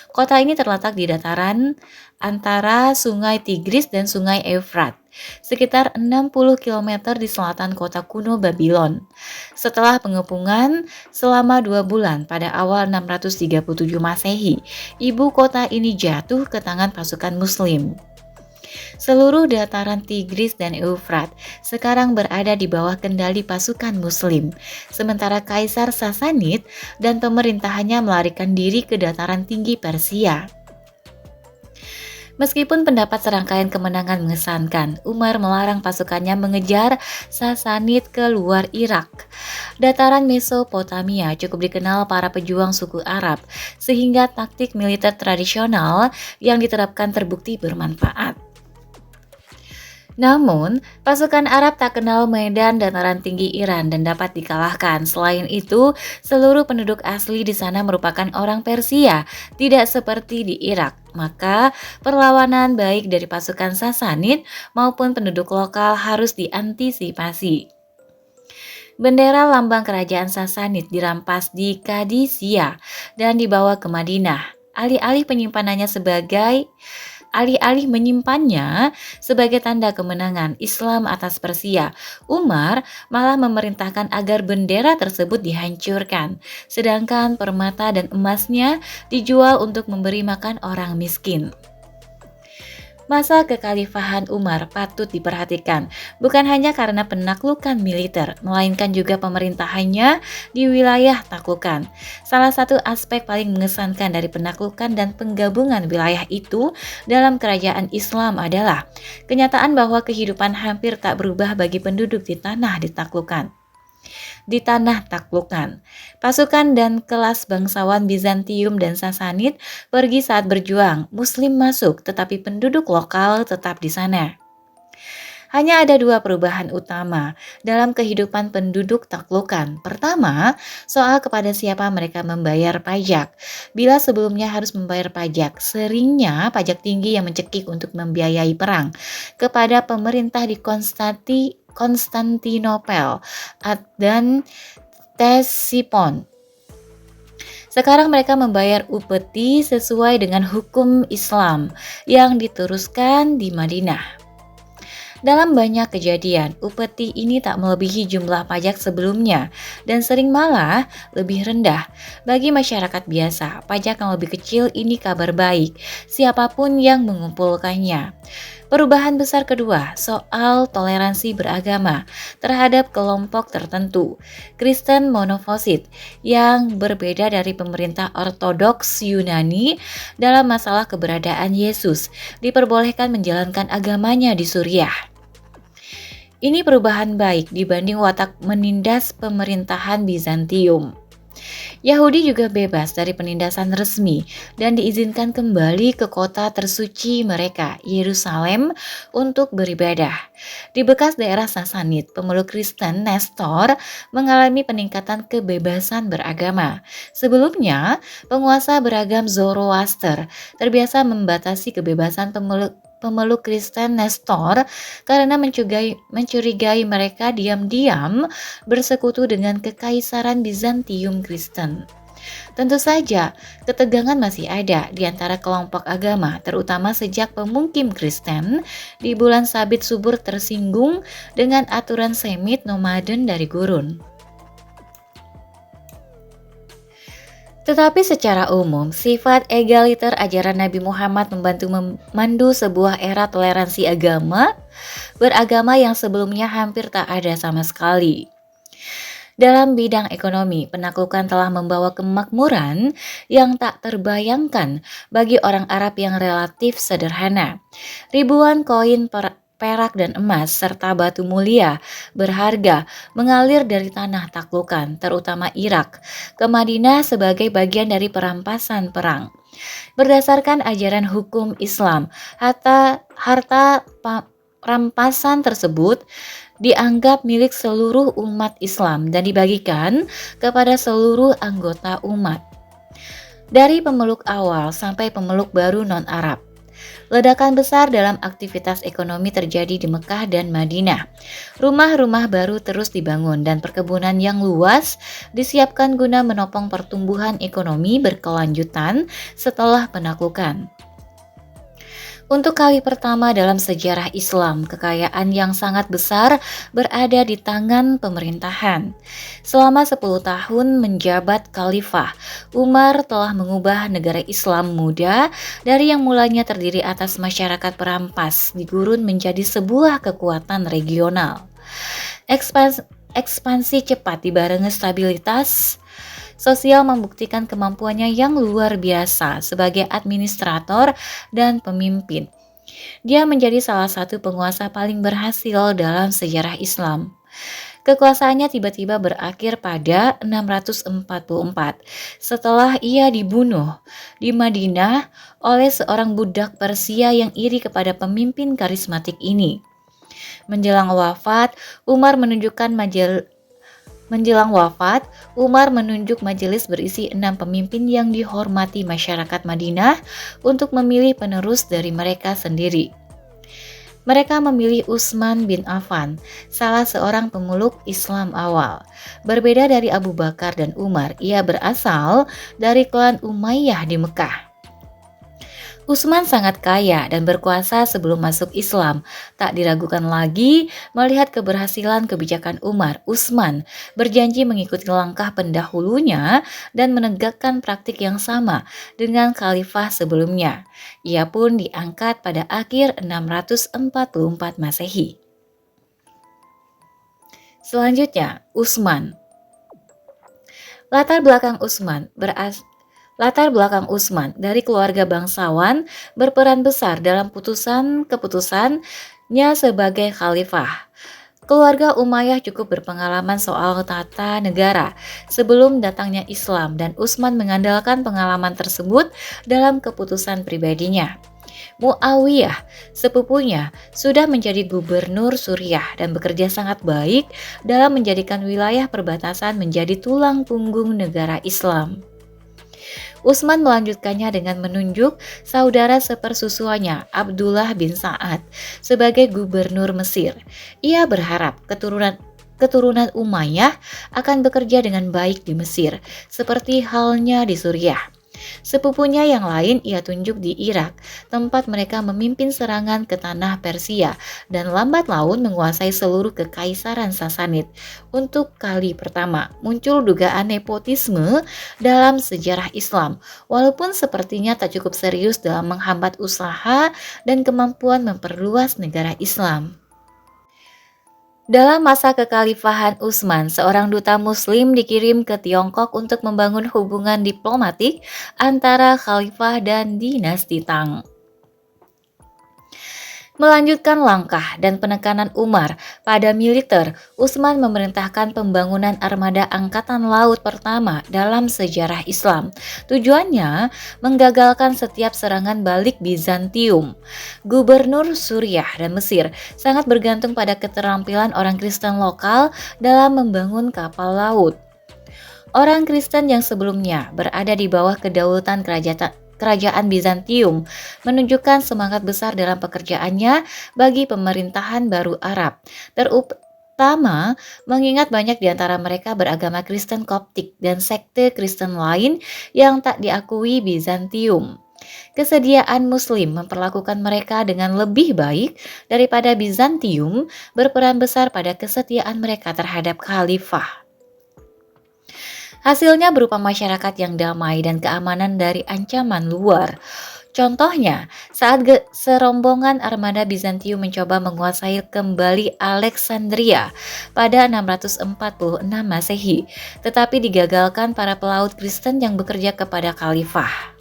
Kota ini terletak di dataran antara Sungai Tigris dan Sungai Efrat, sekitar 60 km di selatan kota kuno Babylon. Setelah pengepungan selama 2 bulan pada awal 637 Masehi, ibu kota ini jatuh ke tangan pasukan Muslim. Seluruh dataran Tigris dan Eufrat sekarang berada di bawah kendali pasukan Muslim, sementara Kaisar Sasanid dan pemerintahannya melarikan diri ke dataran tinggi Persia. Meskipun pendapat serangkaian kemenangan mengesankan, Umar melarang pasukannya mengejar Sasanid ke luar Irak. Dataran Mesopotamia cukup dikenal para pejuang suku Arab, sehingga taktik militer tradisional yang diterapkan terbukti bermanfaat. Namun, pasukan Arab tak kenal medan dataran tinggi Iran dan dapat dikalahkan. Selain itu, seluruh penduduk asli di sana merupakan orang Persia, tidak seperti di Irak. Maka, perlawanan baik dari pasukan Sasanid maupun penduduk lokal harus diantisipasi. Bendera lambang kerajaan Sasanid dirampas di Qadisiyah dan dibawa ke Madinah. Alih-alih menyimpannya sebagai tanda kemenangan Islam atas Persia, Umar malah memerintahkan agar bendera tersebut dihancurkan, sedangkan permata dan emasnya dijual untuk memberi makan orang miskin. Masa kekhalifahan Umar patut diperhatikan, bukan hanya karena penaklukan militer, melainkan juga pemerintahannya di wilayah taklukan. Salah satu aspek paling mengesankan dari penaklukan dan penggabungan wilayah itu dalam kerajaan Islam adalah kenyataan bahwa kehidupan hampir tak berubah bagi penduduk di tanah taklukan. Pasukan dan kelas bangsawan Bizantium dan Sasanid pergi saat berjuang, Muslim masuk, tetapi penduduk lokal tetap di sana. Hanya ada 2 perubahan utama dalam kehidupan penduduk taklukan. Pertama, soal kepada siapa mereka membayar pajak. Bila sebelumnya harus membayar pajak, seringnya pajak tinggi yang mencekik untuk membiayai perang kepada pemerintah di Konstantinopel dan Ktesipon. Sekarang mereka membayar upeti sesuai dengan hukum Islam yang diteruskan di Madinah. Dalam banyak kejadian, upeti ini tak melebihi jumlah pajak sebelumnya dan sering malah lebih rendah. Bagi masyarakat biasa, pajak yang lebih kecil ini kabar baik, siapapun yang mengumpulkannya. Perubahan besar kedua, soal toleransi beragama terhadap kelompok tertentu. Kristen monofosit yang berbeda dari pemerintah ortodoks Yunani dalam masalah keberadaan Yesus diperbolehkan menjalankan agamanya di Suriah. Ini perubahan baik dibanding watak menindas pemerintahan Bizantium. Yahudi juga bebas dari penindasan resmi dan diizinkan kembali ke kota tersuci mereka, Yerusalem, untuk beribadah. Di bekas daerah Sasanid, pemeluk Kristen Nestor mengalami peningkatan kebebasan beragama. Sebelumnya, penguasa beragam Zoroaster terbiasa membatasi kebebasan pemeluk Kristen Nestor karena mencurigai mereka diam-diam bersekutu dengan kekaisaran Bizantium Kristen. Tentu saja, ketegangan masih ada di antara kelompok agama, terutama sejak pemukim Kristen di bulan Sabit subur tersinggung dengan aturan Semit nomaden dari gurun. Tetapi secara umum, sifat egaliter ajaran Nabi Muhammad membantu memandu sebuah era toleransi beragama yang sebelumnya hampir tak ada sama sekali. Dalam bidang ekonomi, penaklukan telah membawa kemakmuran yang tak terbayangkan bagi orang Arab yang relatif sederhana. Ribuan koin perak dan emas serta batu mulia berharga mengalir dari tanah taklukan, terutama Irak, ke Madinah sebagai bagian dari perampasan perang. Berdasarkan ajaran hukum Islam, harta rampasan tersebut dianggap milik seluruh umat Islam dan dibagikan kepada seluruh anggota umat. Dari pemeluk awal sampai pemeluk baru non-Arab. Ledakan besar dalam aktivitas ekonomi terjadi di Mekah dan Madinah. Rumah-rumah baru terus dibangun dan perkebunan yang luas disiapkan guna menopang pertumbuhan ekonomi berkelanjutan setelah penaklukan. Untuk kali pertama dalam sejarah Islam, kekayaan yang sangat besar berada di tangan pemerintahan. Selama 10 tahun menjabat khalifah, Umar telah mengubah negara Islam muda dari yang mulanya terdiri atas masyarakat perampas di gurun menjadi sebuah kekuatan regional. Ekspansi cepat dibarengi stabilitas sosial membuktikan kemampuannya yang luar biasa sebagai administrator dan pemimpin. Dia menjadi salah satu penguasa paling berhasil dalam sejarah Islam. Kekuasaannya tiba-tiba berakhir pada 644 setelah ia dibunuh di Madinah oleh seorang budak Persia yang iri kepada pemimpin karismatik ini. Menjelang wafat, Umar menunjuk majelis berisi 6 pemimpin yang dihormati masyarakat Madinah untuk memilih penerus dari mereka sendiri. Mereka memilih Utsman bin Affan, salah seorang pemeluk Islam awal. Berbeda dari Abu Bakar dan Umar, ia berasal dari klan Umayyah di Mekah. Utsman sangat kaya dan berkuasa sebelum masuk Islam. Tak diragukan lagi melihat keberhasilan kebijakan Umar, Utsman berjanji mengikuti langkah pendahulunya dan menegakkan praktik yang sama dengan khalifah sebelumnya. Ia pun diangkat pada akhir 644 Masehi. Selanjutnya, Utsman. Latar belakang Utsman dari keluarga bangsawan berperan besar dalam keputusannya sebagai khalifah. Keluarga Umayyah cukup berpengalaman soal tata negara sebelum datangnya Islam dan Utsman mengandalkan pengalaman tersebut dalam keputusan pribadinya. Muawiyah, sepupunya, sudah menjadi gubernur Suriah dan bekerja sangat baik dalam menjadikan wilayah perbatasan menjadi tulang punggung negara Islam. Utsman melanjutkannya dengan menunjuk saudara sepersusuannya, Abdullah bin Sa'ad, sebagai gubernur Mesir. Ia berharap keturunan Umayyah akan bekerja dengan baik di Mesir, seperti halnya di Suriah. Sepupunya yang lain ia tunjuk di Irak, tempat mereka memimpin serangan ke tanah Persia dan lambat laun menguasai seluruh kekaisaran Sasanid. Untuk kali pertama, muncul dugaan nepotisme dalam sejarah Islam, walaupun sepertinya tak cukup serius dalam menghambat usaha dan kemampuan memperluas negara Islam. Dalam masa kekhalifahan Utsman, seorang duta Muslim dikirim ke Tiongkok untuk membangun hubungan diplomatik antara khalifah dan dinasti Tang. Melanjutkan langkah dan penekanan Umar pada militer, Utsman memerintahkan pembangunan armada angkatan laut pertama dalam sejarah Islam. Tujuannya menggagalkan setiap serangan balik Bizantium. Gubernur Suriah dan Mesir sangat bergantung pada keterampilan orang Kristen lokal dalam membangun kapal laut. Orang Kristen yang sebelumnya berada di bawah kedaulatan kerajaan Bizantium menunjukkan semangat besar dalam pekerjaannya bagi pemerintahan baru Arab, terutama mengingat banyak di antara mereka beragama Kristen Koptik dan sekte Kristen lain yang tak diakui Bizantium. Kesediaan Muslim memperlakukan mereka dengan lebih baik daripada Bizantium berperan besar pada kesetiaan mereka terhadap khalifah. Hasilnya berupa masyarakat yang damai dan keamanan dari ancaman luar. Contohnya, saat serombongan armada Bizantium mencoba menguasai kembali Alexandria pada 646 Masehi, tetapi digagalkan para pelaut Kristen yang bekerja kepada khalifah.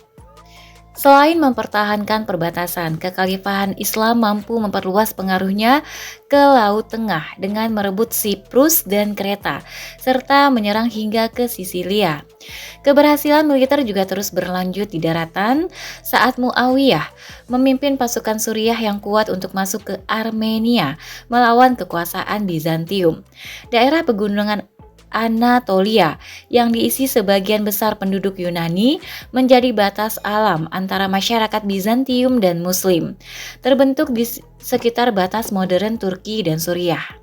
Selain mempertahankan perbatasan, kekhalifahan Islam mampu memperluas pengaruhnya ke Laut Tengah dengan merebut Siprus dan Kreta, serta menyerang hingga ke Sisilia. Keberhasilan militer juga terus berlanjut di daratan saat Muawiyah memimpin pasukan Suriah yang kuat untuk masuk ke Armenia melawan kekuasaan Bizantium. Daerah pegunungan Anatolia yang diisi sebagian besar penduduk Yunani menjadi batas alam antara masyarakat Bizantium dan Muslim, terbentuk di sekitar batas modern Turki dan Suriah.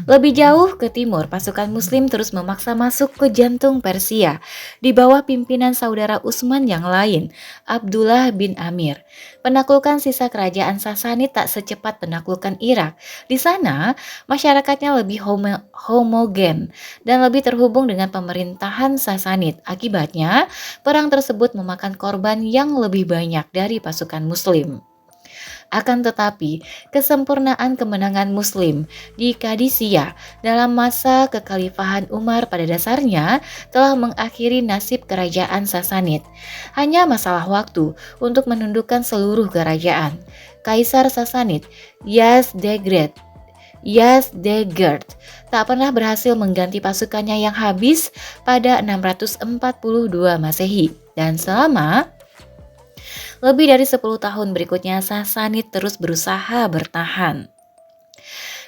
Lebih jauh ke timur, pasukan Muslim terus memaksa masuk ke jantung Persia di bawah pimpinan saudara Utsman yang lain, Abdullah bin Amir. Penaklukan sisa kerajaan Sasanid tak secepat penaklukan Irak. Di sana, masyarakatnya lebih homogen dan lebih terhubung dengan pemerintahan Sasanid. Akibatnya, perang tersebut memakan korban yang lebih banyak dari pasukan Muslim. Akan tetapi, kesempurnaan kemenangan Muslim di Qadisiyah dalam masa kekhalifahan Umar pada dasarnya telah mengakhiri nasib kerajaan Sasanid. Hanya masalah waktu untuk menundukkan seluruh kerajaan. Kaisar Sasanid, Yazdegerd tak pernah berhasil mengganti pasukannya yang habis pada 642 Masehi, dan selama lebih dari 10 tahun berikutnya Sasanid terus berusaha bertahan.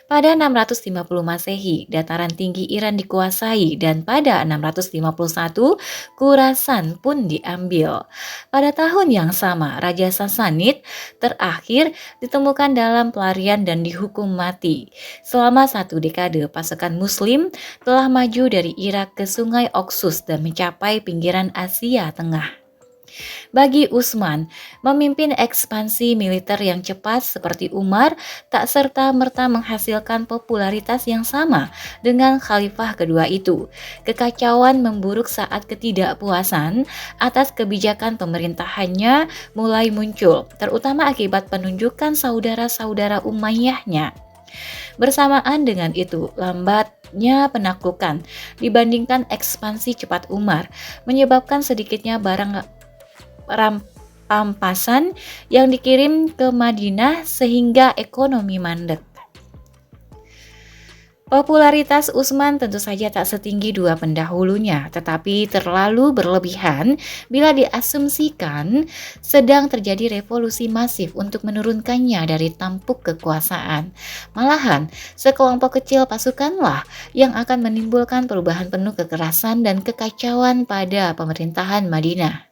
Pada 650 Masehi, dataran tinggi Iran dikuasai dan pada 651 Khurasan pun diambil. Pada tahun yang sama, Raja Sasanid terakhir ditemukan dalam pelarian dan dihukum mati. Selama 1 dekade, pasukan Muslim telah maju dari Irak ke Sungai Oxus dan mencapai pinggiran Asia Tengah. Bagi Utsman, memimpin ekspansi militer yang cepat seperti Umar tak serta-merta menghasilkan popularitas yang sama dengan khalifah kedua itu. Kekacauan memburuk saat ketidakpuasan atas kebijakan pemerintahannya mulai muncul, terutama akibat penunjukan saudara-saudara Umayyahnya. Bersamaan dengan itu, lambatnya penaklukan dibandingkan ekspansi cepat Umar menyebabkan sedikitnya barang rampasan yang dikirim ke Madinah sehingga ekonomi mandek. Popularitas Utsman tentu saja tak setinggi dua pendahulunya, tetapi terlalu berlebihan bila diasumsikan sedang terjadi revolusi masif untuk menurunkannya dari tampuk kekuasaan. Malahan, sekelompok kecil pasukanlah yang akan menimbulkan perubahan penuh kekerasan dan kekacauan pada pemerintahan Madinah.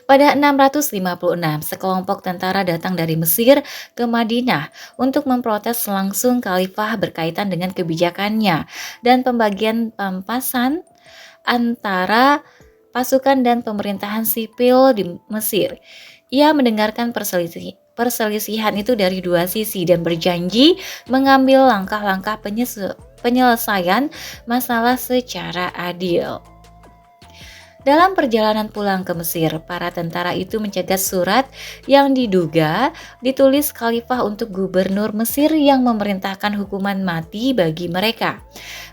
Pada 656, sekelompok tentara datang dari Mesir ke Madinah untuk memprotes langsung khalifah berkaitan dengan kebijakannya dan pembagian pampasan antara pasukan dan pemerintahan sipil di Mesir. Ia mendengarkan perselisihan itu dari dua sisi dan berjanji mengambil langkah-langkah penyelesaian masalah secara adil. Dalam perjalanan pulang ke Mesir, para tentara itu mencegat surat yang diduga ditulis khalifah untuk gubernur Mesir yang memerintahkan hukuman mati bagi mereka.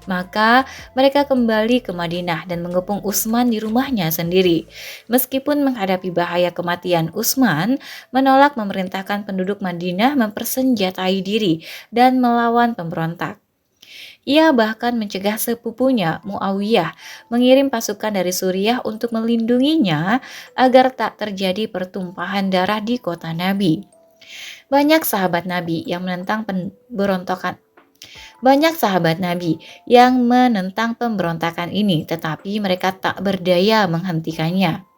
Maka mereka kembali ke Madinah dan mengepung Utsman di rumahnya sendiri. Meskipun menghadapi bahaya kematian, Utsman menolak memerintahkan penduduk Madinah mempersenjatai diri dan melawan pemberontak. Ia bahkan mencegah sepupunya, Muawiyah, mengirim pasukan dari Suriah untuk melindunginya agar tak terjadi pertumpahan darah di kota Nabi. Banyak sahabat Nabi yang menentang pemberontakan Banyak sahabat Nabi yang menentang pemberontakan ini, tetapi mereka tak berdaya menghentikannya.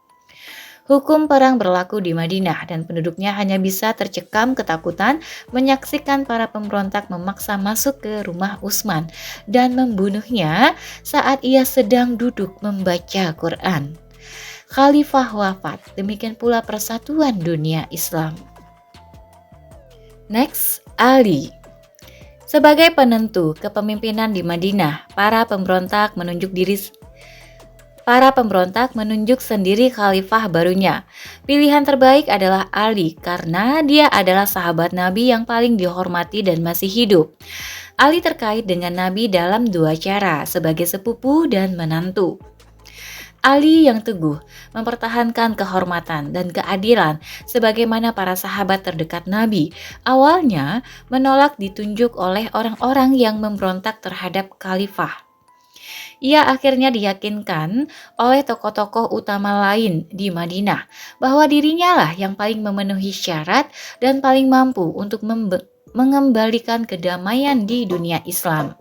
Hukum perang berlaku di Madinah dan penduduknya hanya bisa tercekam ketakutan menyaksikan para pemberontak memaksa masuk ke rumah Utsman dan membunuhnya saat ia sedang duduk membaca Quran. Khalifah wafat, demikian pula persatuan dunia Islam. Next, Ali. Sebagai penentu kepemimpinan di Madinah, para pemberontak menunjuk sendiri khalifah barunya. Pilihan terbaik adalah Ali karena dia adalah sahabat Nabi yang paling dihormati dan masih hidup. Ali terkait dengan Nabi dalam dua cara, sebagai sepupu dan menantu. Ali yang teguh mempertahankan kehormatan dan keadilan sebagaimana para sahabat terdekat Nabi. Awalnya menolak ditunjuk oleh orang-orang yang memberontak terhadap khalifah. Ia akhirnya diyakinkan oleh tokoh-tokoh utama lain di Madinah bahwa dirinya lah yang paling memenuhi syarat dan paling mampu untuk mengembalikan kedamaian di dunia Islam.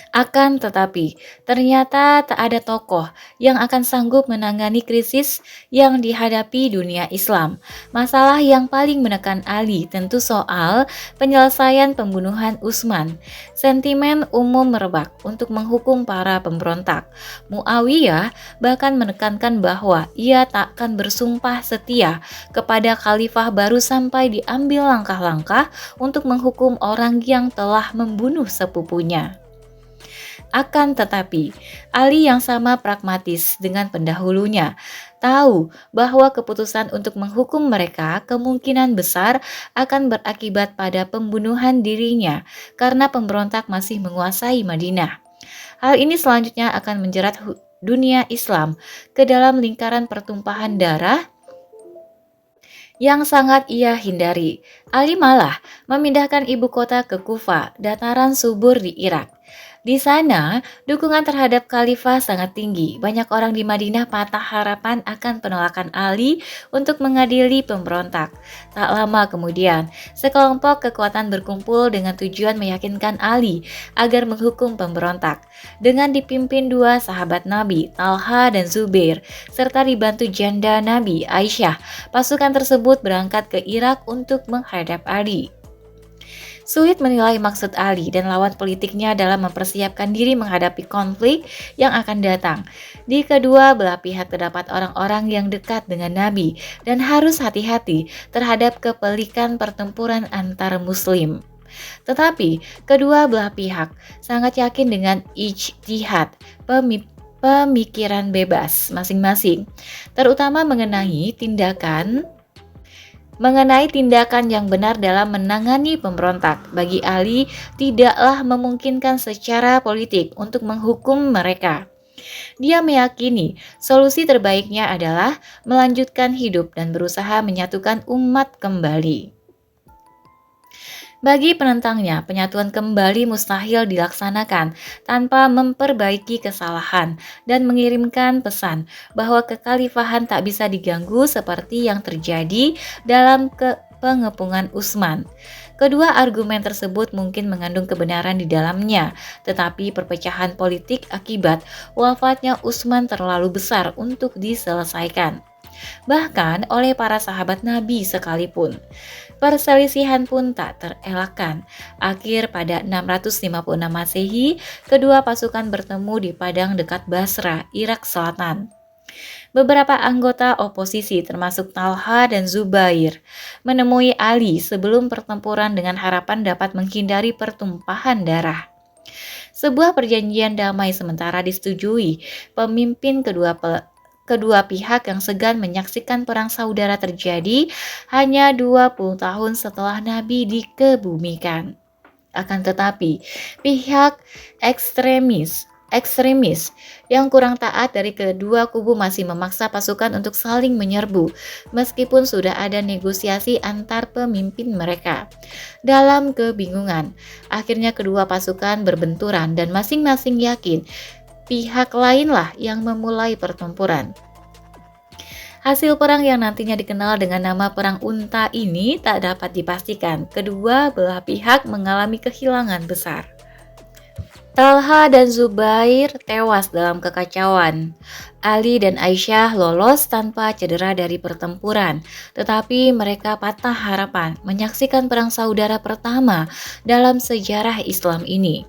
Akan tetapi, ternyata tak ada tokoh yang akan sanggup menangani krisis yang dihadapi dunia Islam. Masalah yang paling menekan Ali tentu soal penyelesaian pembunuhan Utsman. Sentimen umum merebak untuk menghukum para pemberontak. Muawiyah bahkan menekankan bahwa ia tak akan bersumpah setia kepada khalifah baru sampai diambil langkah-langkah untuk menghukum orang yang telah membunuh sepupunya. Akan tetapi, Ali yang sama pragmatis dengan pendahulunya, tahu bahwa keputusan untuk menghukum mereka kemungkinan besar akan berakibat pada pembunuhan dirinya karena pemberontak masih menguasai Madinah. Hal ini selanjutnya akan menjerat dunia Islam ke dalam lingkaran pertumpahan darah yang sangat ia hindari. Ali malah memindahkan ibu kota ke Kufa, dataran subur di Irak. Di sana, dukungan terhadap khalifah sangat tinggi. Banyak orang di Madinah patah harapan akan penolakan Ali untuk mengadili pemberontak. Tak lama kemudian, sekelompok kekuatan berkumpul dengan tujuan meyakinkan Ali agar menghukum pemberontak. Dengan dipimpin dua sahabat Nabi, Talha dan Zubair, serta dibantu janda Nabi, Aisyah, pasukan tersebut berangkat ke Irak untuk menghadap Ali. Sulit menilai maksud Ali dan lawan politiknya dalam mempersiapkan diri menghadapi konflik yang akan datang. Di kedua belah pihak terdapat orang-orang yang dekat dengan Nabi dan harus hati-hati terhadap kepelikan pertempuran antar muslim. Tetapi kedua belah pihak sangat yakin dengan ijtihad, pemikiran bebas masing-masing, terutama mengenai tindakan yang benar dalam menangani pemberontak. Bagi Ali, tidaklah memungkinkan secara politik untuk menghukum mereka. Dia meyakini solusi terbaiknya adalah melanjutkan hidup dan berusaha menyatukan umat kembali. Bagi penentangnya, penyatuan kembali mustahil dilaksanakan tanpa memperbaiki kesalahan dan mengirimkan pesan bahwa kekhalifahan tak bisa diganggu seperti yang terjadi dalam pengepungan Utsman. Kedua argumen tersebut mungkin mengandung kebenaran di dalamnya, tetapi perpecahan politik akibat wafatnya Utsman terlalu besar untuk diselesaikan. bahkan oleh para sahabat Nabi sekalipun. Perselisihan pun tak terelakkan. Akhir pada 656 Masehi, kedua pasukan bertemu di padang dekat Basra, Irak Selatan. Beberapa anggota oposisi termasuk Talha dan Zubair menemui Ali sebelum pertempuran dengan harapan dapat menghindari pertumpahan darah. Sebuah perjanjian damai sementara disetujui. Pemimpin kedua pihak yang segan menyaksikan perang saudara terjadi hanya 20 tahun setelah Nabi dikebumikan. Akan tetapi, pihak ekstremis yang kurang taat dari kedua kubu masih memaksa pasukan untuk saling menyerbu, meskipun sudah ada negosiasi antar pemimpin mereka. Dalam kebingungan, akhirnya kedua pasukan berbenturan dan masing-masing yakin pihak lainlah yang memulai pertempuran. Hasil perang yang nantinya dikenal dengan nama Perang Unta ini tak dapat dipastikan. Kedua belah pihak mengalami kehilangan besar. Talha dan Zubair tewas dalam kekacauan. Ali dan Aisyah lolos tanpa cedera dari pertempuran, tetapi mereka patah harapan menyaksikan perang saudara pertama dalam sejarah Islam ini.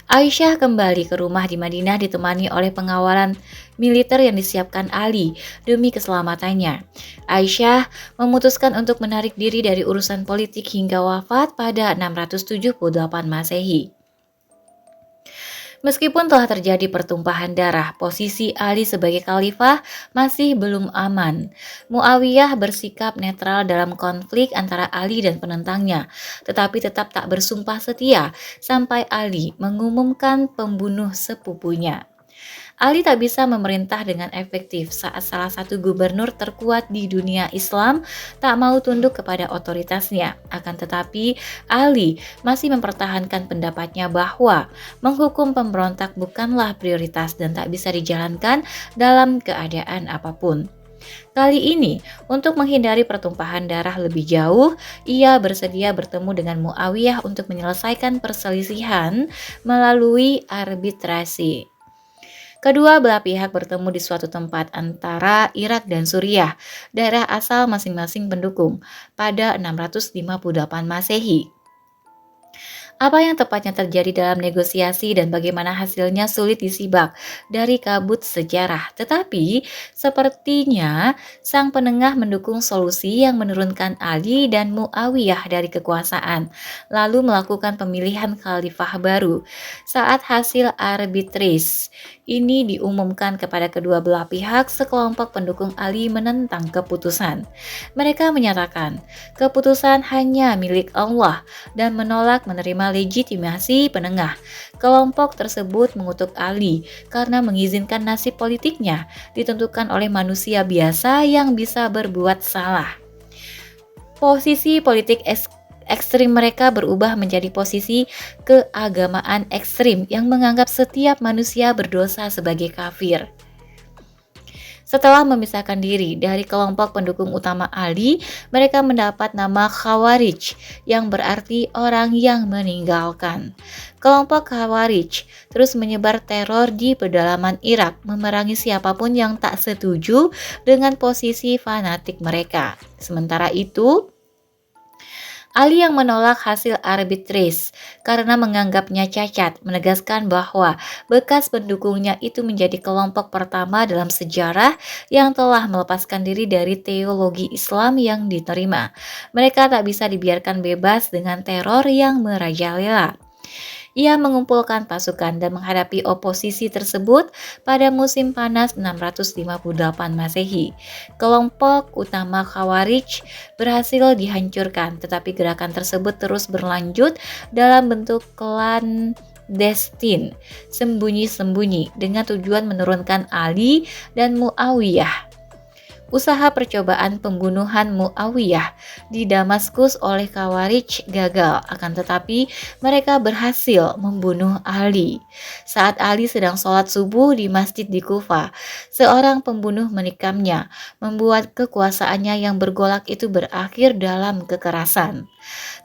Aisyah kembali ke rumah di Madinah ditemani oleh pengawalan militer yang disiapkan Ali demi keselamatannya. Aisyah memutuskan untuk menarik diri dari urusan politik hingga wafat pada 678 Masehi. Meskipun telah terjadi pertumpahan darah, posisi Ali sebagai khalifah masih belum aman. Muawiyah bersikap netral dalam konflik antara Ali dan penentangnya, tetapi tetap tak bersumpah setia sampai Ali mengumumkan pembunuh sepupunya. Ali tak bisa memerintah dengan efektif saat salah satu gubernur terkuat di dunia Islam tak mau tunduk kepada otoritasnya. Akan tetapi, Ali masih mempertahankan pendapatnya bahwa menghukum pemberontak bukanlah prioritas dan tak bisa dijalankan dalam keadaan apapun. Kali ini, untuk menghindari pertumpahan darah lebih jauh, ia bersedia bertemu dengan Muawiyah untuk menyelesaikan perselisihan melalui arbitrasi. Kedua belah pihak bertemu di suatu tempat antara Irak dan Suriah, daerah asal masing-masing pendukung, pada 658 Masehi. Apa yang tepatnya terjadi dalam negosiasi dan bagaimana hasilnya sulit disibak dari kabut sejarah. Tetapi, sepertinya sang penengah mendukung solusi yang menurunkan Ali dan Muawiyah dari kekuasaan, lalu melakukan pemilihan khalifah baru. Saat hasil arbitris ini diumumkan kepada kedua belah pihak, sekelompok pendukung Ali menentang keputusan. Mereka menyatakan, keputusan hanya milik Allah dan menolak menerima legitimasi penengah. Kelompok tersebut mengutuk Ali karena mengizinkan nasib politiknya ditentukan oleh manusia biasa yang bisa berbuat salah. Posisi politik ekstrim mereka berubah menjadi posisi keagamaan ekstrim yang menganggap setiap manusia berdosa sebagai kafir. Setelah memisahkan diri dari kelompok pendukung utama Ali, mereka mendapat nama Khawarij yang berarti orang yang meninggalkan. Kelompok Khawarij terus menyebar teror di pedalaman Irak, memerangi siapapun yang tak setuju dengan posisi fanatik mereka. Sementara itu, Ali yang menolak hasil arbitris karena menganggapnya cacat, menegaskan bahwa bekas pendukungnya itu menjadi kelompok pertama dalam sejarah yang telah melepaskan diri dari teologi Islam yang diterima. Mereka tak bisa dibiarkan bebas dengan teror yang merajalela. Ia mengumpulkan pasukan dan menghadapi oposisi tersebut pada musim panas 658 Masehi. Kelompok utama Khawarij berhasil dihancurkan, tetapi gerakan tersebut terus berlanjut dalam bentuk klan Destin, sembunyi-sembunyi dengan tujuan menurunkan Ali dan Muawiyah. Usaha percobaan pembunuhan Muawiyah di Damaskus oleh Khawarij gagal, akan tetapi mereka berhasil membunuh Ali. Saat Ali sedang sholat subuh di masjid di Kufa, seorang pembunuh menikamnya, membuat kekuasaannya yang bergolak itu berakhir dalam kekerasan.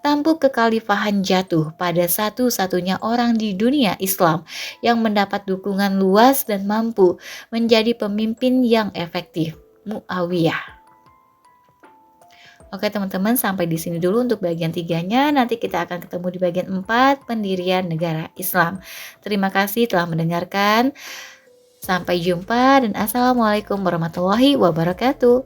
Tampuk kekhalifahan jatuh pada satu-satunya orang di dunia Islam yang mendapat dukungan luas dan mampu menjadi pemimpin yang efektif. Muawiyah. Oke teman-teman, sampai di sini dulu untuk bagian 3-nya. Nanti kita akan ketemu di bagian 4, pendirian negara Islam. Terima kasih telah mendengarkan. Sampai jumpa dan assalamualaikum warahmatullahi wabarakatuh.